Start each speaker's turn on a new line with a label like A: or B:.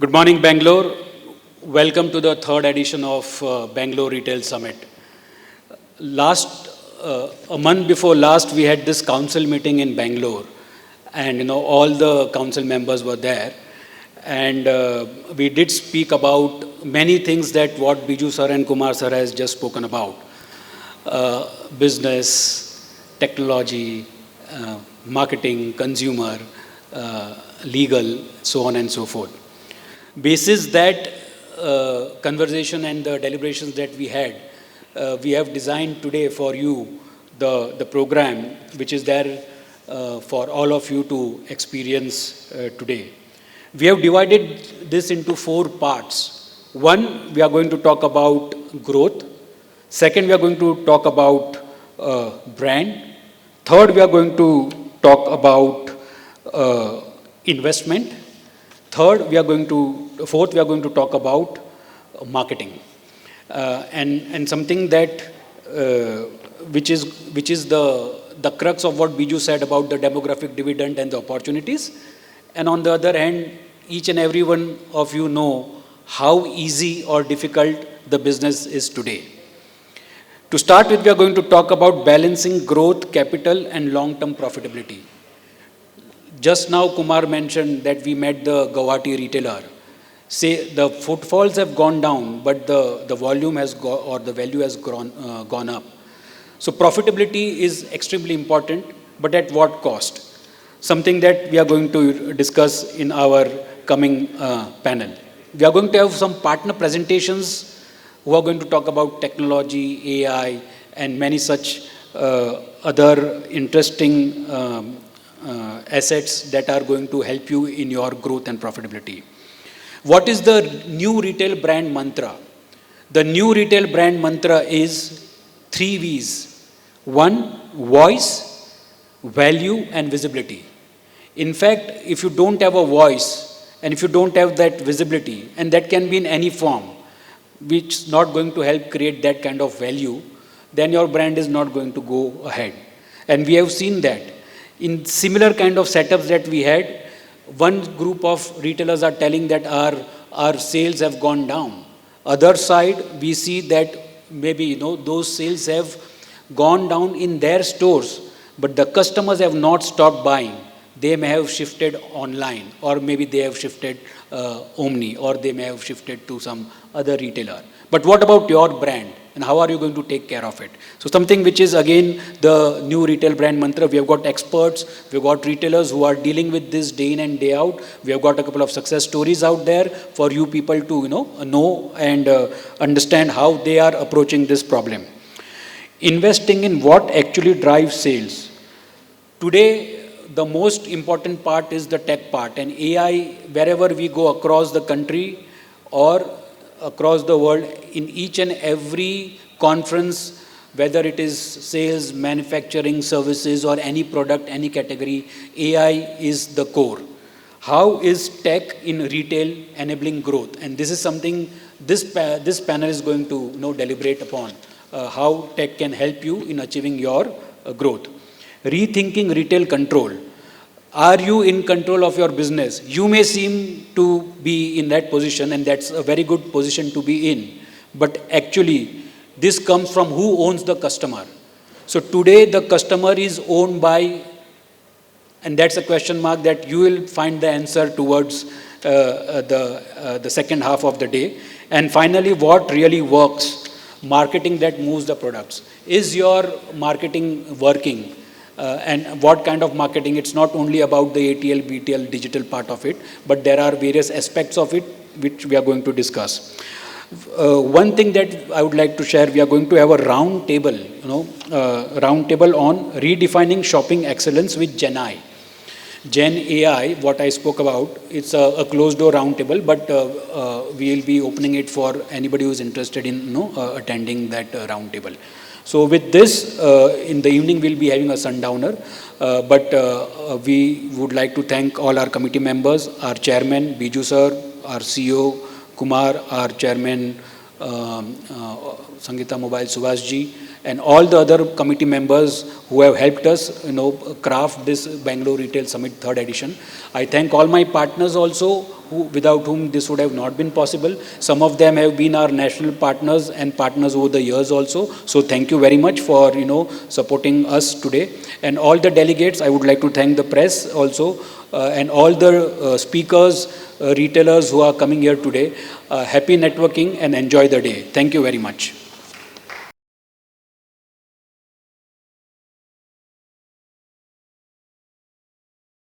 A: Good morning, Bangalore. Welcome to the third edition of Bangalore Retail Summit. A month before last, we had this council meeting in Bangalore, and all the council members were there, and we did speak about many things that what Biju sir and Kumar sir has just spoken about: business, technology, marketing, consumer, legal, so on and so forth. Basis that conversation and the deliberations that we had, we have designed today for you the program which is there for all of you to experience today. We have divided this into 4 parts. One, we are going to talk about growth. Second, we are going to talk about brand. Third, we are going to talk about investment. Fourth, we are going to talk about marketing, and something that which is the crux of what Biju said about the demographic dividend and the opportunities. And on the other hand, each and every one of you know how easy or difficult the business is today. To start with, we are going to talk about balancing growth, capital, and long-term profitability. Just now, Kumar mentioned that we met the Guwahati retailer. Say the footfalls have gone down, but the volume has or the value has gone up. So profitability is extremely important, but at what cost? Something that we are going to discuss in our coming panel. We are going to have some partner presentations who are going to talk about technology, AI, and many such other interesting assets that are going to help you in your growth and profitability. What is the new retail brand mantra? The new retail brand mantra is 3 V's. 1, voice, value, and visibility. In fact, if you don't have a voice and if you don't have that visibility, and that can be in any form, which is not going to help create that kind of value, then your brand is not going to go ahead. And we have seen that. In similar kind of setups that we had, one group of retailers are telling that our sales have gone down. Other side, we see that maybe those sales have gone down in their stores, but the customers have not stopped buying. They may have shifted online, or maybe they have shifted Omni, or they may have shifted to some other retailer. But what about your brand? And how are you going to take care of it? So something which is again the new retail brand mantra. We have got experts, we have got retailers who are dealing with this day in and day out. We have got a couple of success stories out there for you people to know and understand how they are approaching this problem. Investing in what actually drives sales. Today, the most important part is the tech part, and AI, wherever we go across the country or across the world, in each and every conference, whether it is sales, manufacturing, services, or any product, any category, AI is the core. How is tech in retail enabling growth? And this is something this panel is going to deliberate upon, how tech can help you in achieving your growth. Rethinking retail control. Are you in control of your business? You may seem to be in that position, and that's a very good position to be in. But actually, this comes from who owns the customer. So today, the customer is owned by, and that's a question mark that you will find the answer towards the second half of the day. And finally, what really works? Marketing that moves the products. Is your marketing working? And what kind of marketing? It's not only about the ATL, BTL, digital part of it, but there are various aspects of it which we are going to discuss. One thing that I would like to share, we are going to have a round table, round table on redefining shopping excellence with Gen AI. Gen AI, what I spoke about, it's a closed door round table, but we will be opening it for anybody who is interested in attending that round table. So with this, in the evening we'll be having a sundowner, but we would like to thank all our committee members, our chairman, Biju sir, our CEO, Kumar, our chairman, Sangeeta Mobile, Subhash ji, and all the other committee members who have helped us, craft this Bangalore Retail Summit third edition. I thank all my partners also, without whom this would have not been possible. Some of them have been our national partners and partners over the years also. So thank you very much for, supporting us today. And all the delegates, I would like to thank the press also, and all the speakers, retailers who are coming here today. Happy networking and enjoy the day. Thank you very much.